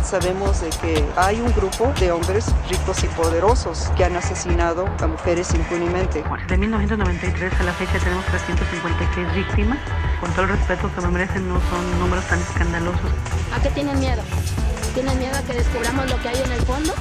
sabemos de que hay un grupo de hombres ricos y poderosos que han asesinado a mujeres impunemente. De 1993 a la fecha tenemos 356 víctimas. Con todo el respeto que me merecen, no son números tan escandalosos. ¿A qué tienen miedo? ¿Tienen miedo a que descubramos lo que hay en el fondo?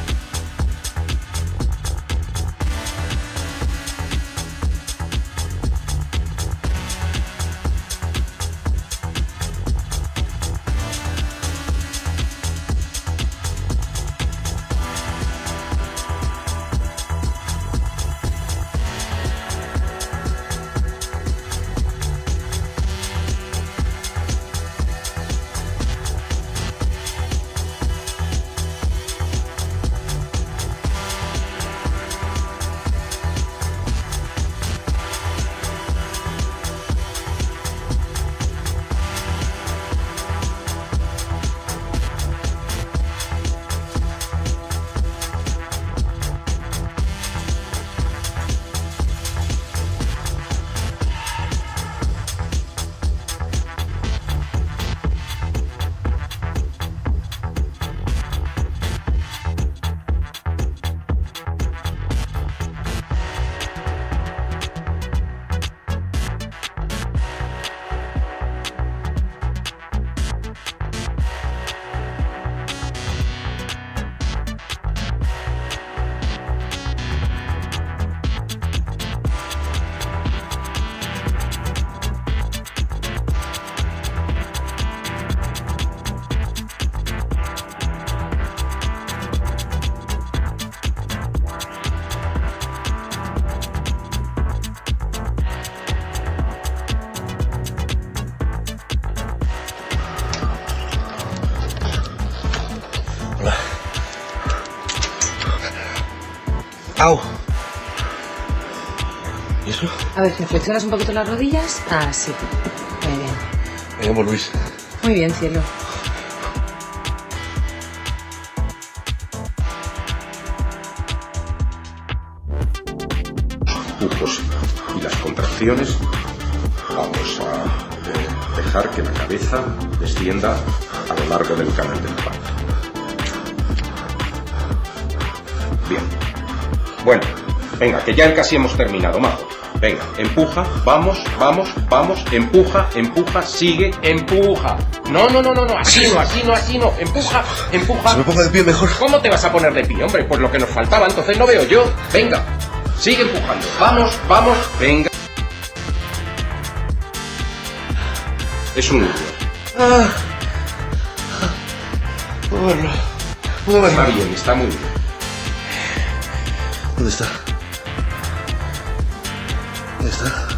¡Au! ¿Y eso? A ver, flexionas un poquito las rodillas. Ah, sí. Muy bien. Me llamo Luis. Muy bien, cielo. Pujos y las contracciones. Vamos a dejar que la cabeza descienda a lo largo del canal de la panza. Bien. Bueno, venga, que ya casi hemos terminado, Majo. Venga, empuja, vamos, vamos, vamos, empuja, empuja, sigue, empuja. No, así no, empuja, empuja. Si me pongo de pie mejor. ¿Cómo te vas a poner de pie, hombre? Pues lo que nos faltaba, entonces no veo yo. Venga, sigue empujando. Vamos, vamos, venga. Es un nudo. ¿Puedo verlo? Está bien, está muy bien. ¿Dónde está? ¿Dónde está?